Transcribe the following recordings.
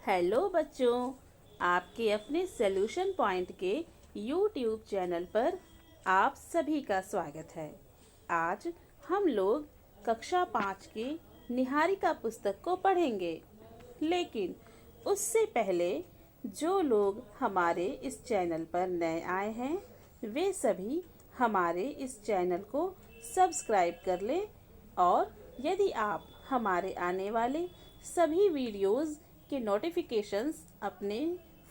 Hello बच्चों, आपके अपने सॉल्यूशन पॉइंट के यूट्यूब चैनल पर आप सभी का स्वागत है। आज हम लोग कक्षा 5 की निहारिका पुस्तक को पढ़ेंगे, लेकिन उससे पहले जो लोग हमारे इस चैनल पर नए आए हैं वे सभी हमारे इस चैनल को सब्सक्राइब कर लें और यदि आप हमारे आने वाले सभी वीडियोज़ के नोटिफिकेशंस अपने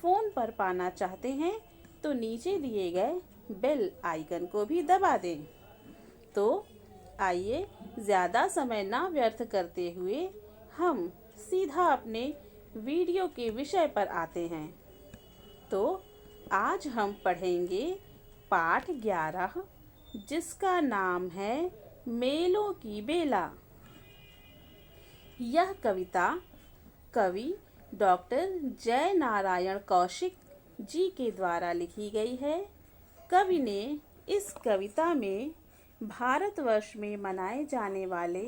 फ़ोन पर पाना चाहते हैं तो नीचे दिए गए बेल आइकन को भी दबा दें। तो आइए ज़्यादा समय ना व्यर्थ करते हुए हम सीधा अपने वीडियो के विषय पर आते हैं। तो आज हम पढ़ेंगे पाठ 11 जिसका नाम है मेलों की बेला। यह कविता कवि डॉक्टर जय नारायण कौशिक जी के द्वारा लिखी गई है। कवि ने इस कविता में भारतवर्ष में मनाए जाने वाले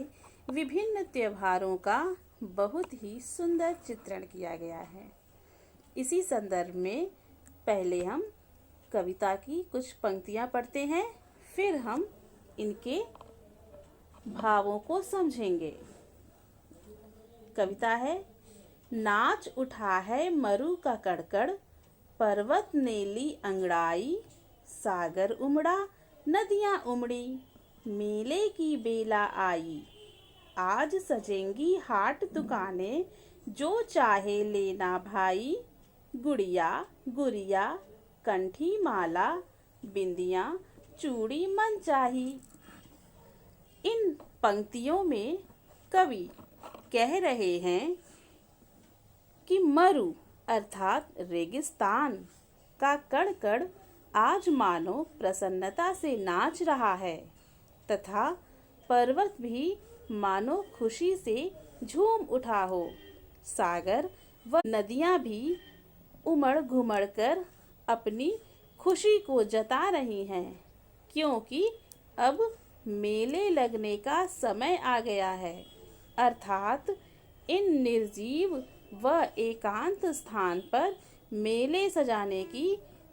विभिन्न त्योहारों का बहुत ही सुंदर चित्रण किया गया है। इसी संदर्भ में पहले हम कविता की कुछ पंक्तियां पढ़ते हैं, फिर हम इनके भावों को समझेंगे। कविता है, नाच उठा है मरु का कड़कड़, पर्वत ने ली अंगड़ाई, सागर उमड़ा नदियां उमड़ी, मेले की बेला आई। आज सजेंगी हाट दुकानें, जो चाहे लेना भाई, गुड़िया गुड़िया कंठी माला, बिंदियां चूड़ी मन चाही। इन पंक्तियों में कवि कह रहे हैं कि मरु अर्थात रेगिस्तान का कण कण आज मानो प्रसन्नता से नाच रहा है तथा पर्वत भी मानो खुशी से झूम उठा हो। सागर व नदियां भी उमड़ घुमड़ कर अपनी खुशी को जता रही हैं, क्योंकि अब मेले लगने का समय आ गया है। अर्थात इन निर्जीव व एकांत स्थान पर मेले सजाने की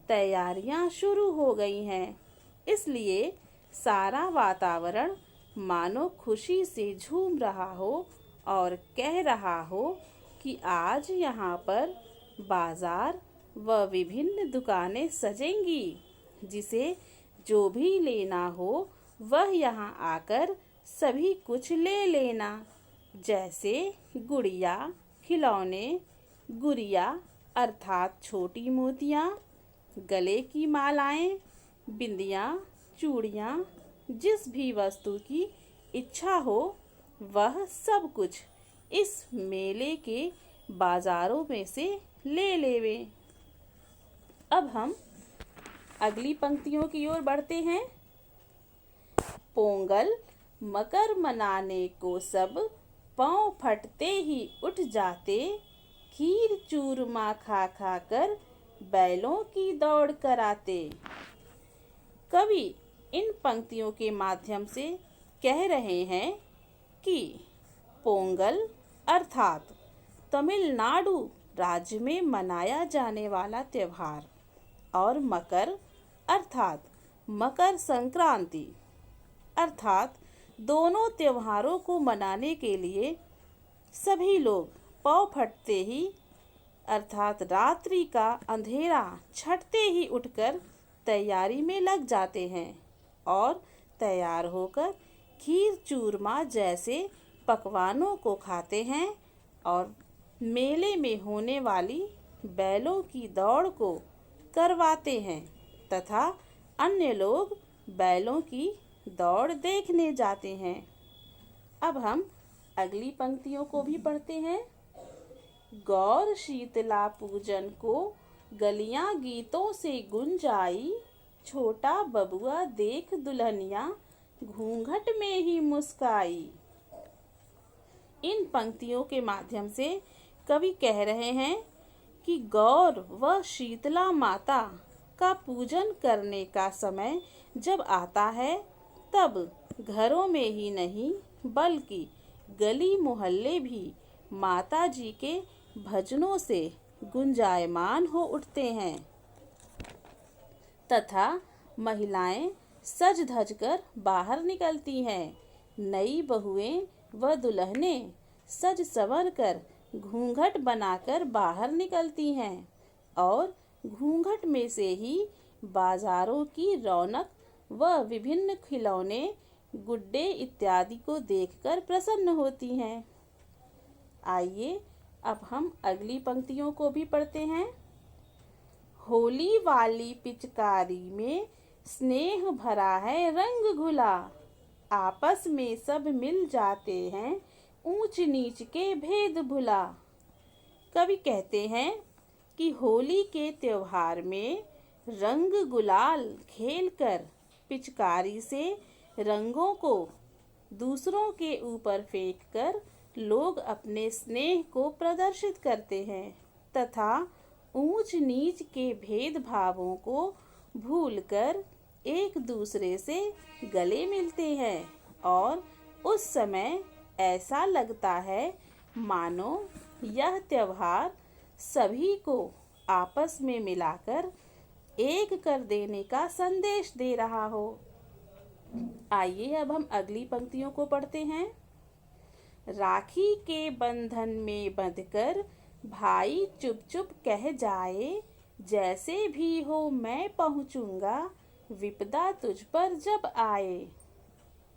तैयारियां शुरू हो गई हैं। इसलिए सारा वातावरण मानो खुशी से झूम रहा हो और कह रहा हो कि आज यहाँ पर बाजार व विभिन्न दुकानें सजेंगी, जिसे जो भी लेना हो वह यहाँ आकर सभी कुछ ले लेना। जैसे गुड़िया, खिलौने, गुड़िया अर्थात छोटी मोतियाँ, गले की मालाएं, बिंदियाँ, चूड़ियाँ, जिस भी वस्तु की इच्छा हो वह सब कुछ इस मेले के बाजारों में से ले लेवें। अब हम अगली पंक्तियों की ओर बढ़ते हैं। पोंगल मकर मनाने को सब, पाँव फटते ही उठ जाते, खीर चूरमा खा खा कर बैलों की दौड़ कराते। कवि इन पंक्तियों के माध्यम से कह रहे हैं कि पोंगल अर्थात तमिलनाडु राज्य में मनाया जाने वाला त्योहार और मकर अर्थात मकर संक्रांति अर्थात दोनों त्योहारों को मनाने के लिए सभी लोग पौ फटते ही अर्थात रात्रि का अंधेरा छटते ही उठकर तैयारी में लग जाते हैं और तैयार होकर खीर चूरमा जैसे पकवानों को खाते हैं और मेले में होने वाली बैलों की दौड़ को करवाते हैं तथा अन्य लोग बैलों की दौड़ देखने जाते हैं। अब हम अगली पंक्तियों को भी पढ़ते हैं। गौर शीतला पूजन को गलियां गीतों से गुंजाई, छोटा बबुआ देख दुल्हनिया घूंघट में ही मुस्काई। इन पंक्तियों के माध्यम से कवि कह रहे हैं कि गौर व शीतला माता का पूजन करने का समय जब आता है तब घरों में ही नहीं बल्कि गली मोहल्ले भी माता जी के भजनों से गुंजायमान हो उठते हैं तथा महिलाएं सज धज कर बाहर निकलती हैं। नई बहुएं व दुल्हनें सज संवर कर घूंघट बनाकर बाहर निकलती हैं और घूंघट में से ही बाजारों की रौनक व विभिन्न खिलौने, गुड्डे इत्यादि को देखकर प्रसन्न होती हैं। आइए अब हम अगली पंक्तियों को भी पढ़ते हैं। होली वाली पिचकारी में स्नेह भरा है रंग घुला, आपस में सब मिल जाते हैं ऊंच नीच के भेद भुला। कवि कहते हैं कि होली के त्योहार में रंग गुलाल खेलकर पिचकारी से रंगों को दूसरों के ऊपर फेंककर लोग अपने स्नेह को प्रदर्शित करते हैं तथा ऊंच नीच के भेदभावों को भूलकर एक दूसरे से गले मिलते हैं और उस समय ऐसा लगता है मानो यह त्योहार सभी को आपस में मिलाकर एक कर देने का संदेश दे रहा हो। आइए अब हम अगली पंक्तियों को पढ़ते हैं। राखी के बंधन में बंधकर भाई चुप चुप कह जाए, जैसे भी हो मैं पहुंचूंगा विपदा तुझ पर जब आए।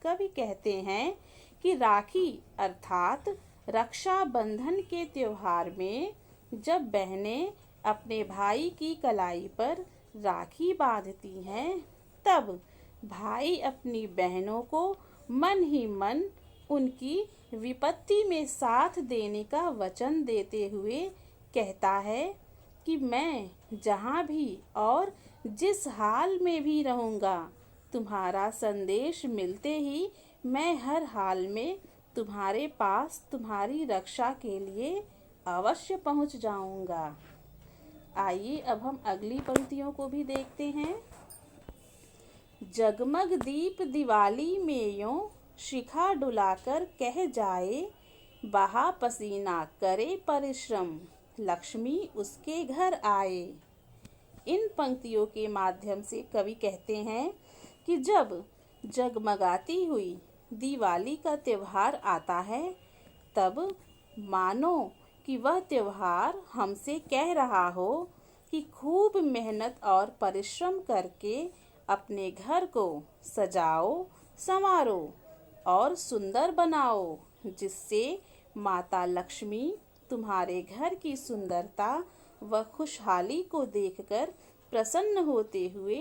कवि कहते हैं कि राखी अर्थात रक्षा बंधन के त्योहार में जब बहनें अपने भाई की कलाई पर राखी बांधती हैं तब भाई अपनी बहनों को मन ही मन उनकी विपत्ति में साथ देने का वचन देते हुए कहता है कि मैं जहाँ भी और जिस हाल में भी रहूँगा, तुम्हारा संदेश मिलते ही मैं हर हाल में तुम्हारे पास तुम्हारी रक्षा के लिए अवश्य पहुँच जाऊँगा। आइए अब हम अगली पंक्तियों को भी देखते हैं। जगमग दीप दिवाली में यूं शिखा डुलाकर कह जाए, बहा पसीना करे परिश्रम लक्ष्मी उसके घर आए। इन पंक्तियों के माध्यम से कवि कहते हैं कि जब जगमगाती हुई दिवाली का त्योहार आता है तब मानो कि वह त्योहार हमसे कह रहा हो कि खूब मेहनत और परिश्रम करके अपने घर को सजाओ, संवारो और सुंदर बनाओ, जिससे माता लक्ष्मी तुम्हारे घर की सुंदरता व खुशहाली को देखकर प्रसन्न होते हुए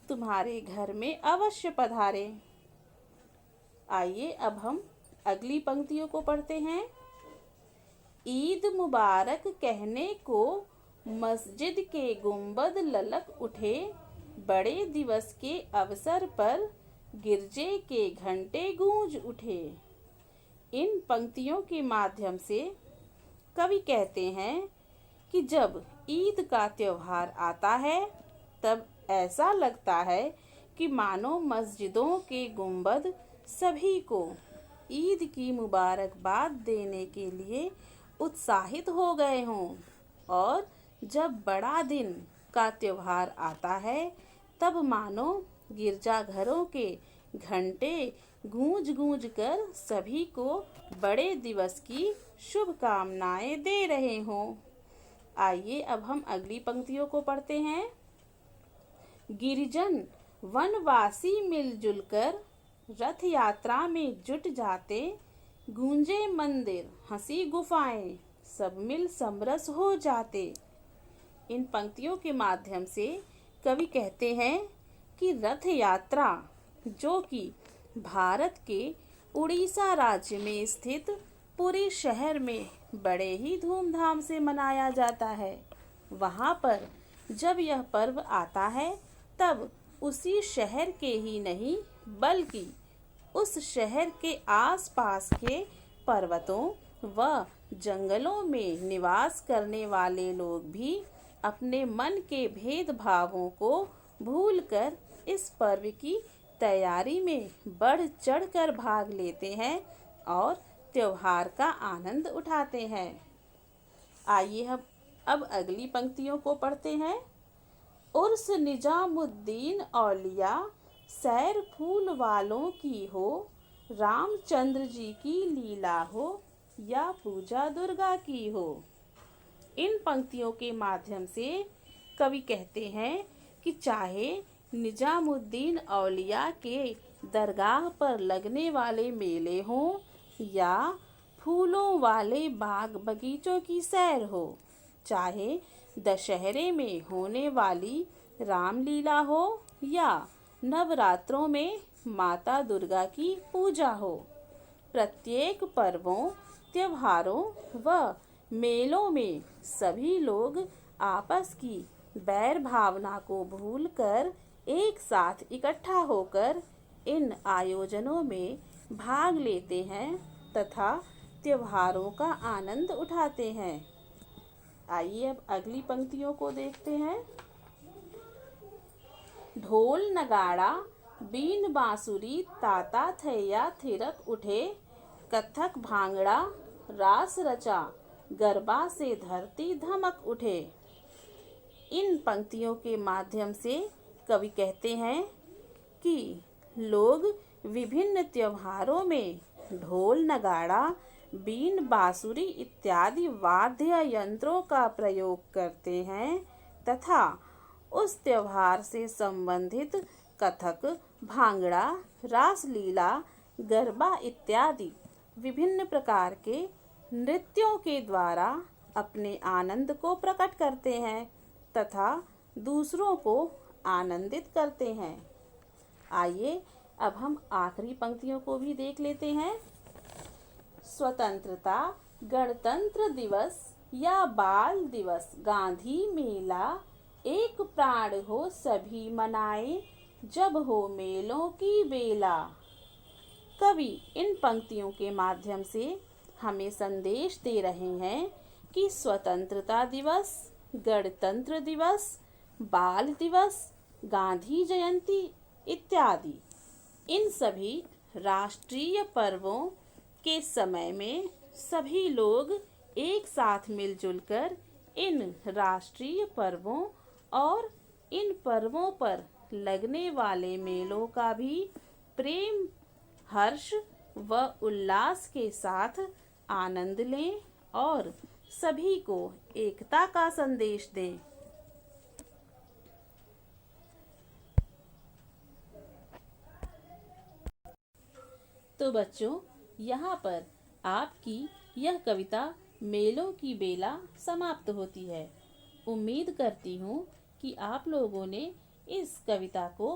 तुम्हारे घर में अवश्य पधारे। आइए अब हम अगली पंक्तियों को पढ़ते हैं। ईद मुबारक कहने को मस्जिद के गुंबद ललक उठे, बड़े दिवस के अवसर पर गिरजे के घंटे गूंज उठे। इन पंक्तियों के माध्यम से कवि कहते हैं कि जब ईद का त्योहार आता है तब ऐसा लगता है कि मानो मस्जिदों के गुंबद सभी को ईद की मुबारकबाद देने के लिए उत्साहित हो गए हों और जब बड़ा दिन का त्योहार आता है तब मानो गिरजाघरों के घंटे गूंज गूंज कर सभी को बड़े दिवस की शुभकामनाएं दे रहे हों। आइए अब हम अगली पंक्तियों को पढ़ते हैं। गिरिजन वनवासी मिलजुल कर रथ यात्रा में जुट जाते, गूंजे मंदिर हंसी गुफाएं सब मिल समरस हो जाते। इन पंक्तियों के माध्यम से कवि कहते हैं कि रथ यात्रा जो कि भारत के उड़ीसा राज्य में स्थित पुरी शहर में बड़े ही धूमधाम से मनाया जाता है, वहाँ पर जब यह पर्व आता है तब उसी शहर के ही नहीं बल्कि उस शहर के आसपास के पर्वतों व जंगलों में निवास करने वाले लोग भी अपने मन के भेदभावों को भूलकर इस पर्व की तैयारी में बढ़ चढ़कर भाग लेते हैं और त्योहार का आनंद उठाते हैं। आइए हम अब अगली पंक्तियों को पढ़ते हैं। उर्स निजामुद्दीन औलिया सैर फूल वालों की हो, रामचंद्र जी की लीला हो या पूजा दुर्गा की हो। इन पंक्तियों के माध्यम से कवि कहते हैं कि चाहे निजामुद्दीन औलिया के दरगाह पर लगने वाले मेले हों या फूलों वाले बाग बगीचों की सैर हो, चाहे दशहरे में होने वाली रामलीला हो या नवरात्रों में माता दुर्गा की पूजा हो, प्रत्येक पर्वों, त्योहारों व मेलों में सभी लोग आपस की बैर भावना को भूलकर एक साथ इकट्ठा होकर इन आयोजनों में भाग लेते हैं तथा त्योहारों का आनंद उठाते हैं। आइए अब अगली पंक्तियों को देखते हैं। ढोल नगाड़ा बीन बांसुरी ताता थैया थिरक उठे, कथक भांगड़ा रास रचा, गरबा से धरती धमक उठे। इन पंक्तियों के माध्यम से कवि कहते हैं कि लोग विभिन्न त्योहारों में ढोल नगाड़ा बीन बांसुरी इत्यादि वाद्य यंत्रों का प्रयोग करते हैं तथा उस त्योहार से संबंधित कथक, भांगड़ा, रासलीला, गरबा इत्यादि विभिन्न प्रकार के नृत्यों के द्वारा अपने आनंद को प्रकट करते हैं तथा दूसरों को आनंदित करते हैं। आइए अब हम आखिरी पंक्तियों को भी देख लेते हैं। स्वतंत्रता, गणतंत्र दिवस या बाल दिवस, गांधी मेला, एक प्राण हो सभी मनाए, जब हो मेलों की बेला। कवि इन पंक्तियों के माध्यम से हमें संदेश दे रहे हैं कि स्वतंत्रता दिवस, गणतंत्र दिवस, बाल दिवस, गांधी जयंती इत्यादि इन सभी राष्ट्रीय पर्वों के समय में सभी लोग एक साथ मिलजुल कर इन राष्ट्रीय पर्वों और इन पर्वों पर लगने वाले मेलों का भी प्रेम, हर्ष व उल्लास के साथ आनंद लें और सभी को एकता का संदेश दें। तो बच्चों, यहाँ पर आपकी यह कविता मेलों की बेला समाप्त होती है। उम्मीद करती हूँ कि आप लोगों ने इस कविता को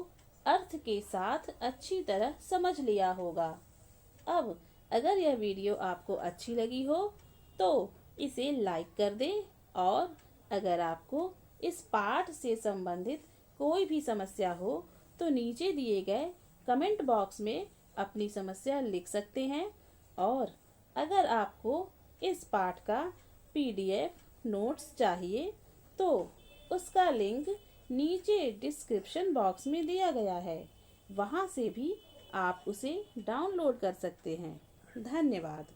अर्थ के साथ अच्छी तरह समझ लिया होगा। अब अगर यह वीडियो आपको अच्छी लगी हो तो इसे लाइक कर दें और अगर आपको इस पाठ से संबंधित कोई भी समस्या हो तो नीचे दिए गए कमेंट बॉक्स में अपनी समस्या लिख सकते हैं। और अगर आपको इस पाठ का PDF नोट्स चाहिए तो उसका लिंक नीचे डिस्क्रिप्शन बॉक्स में दिया गया है, वहाँ से भी आप उसे डाउनलोड कर सकते हैं। धन्यवाद।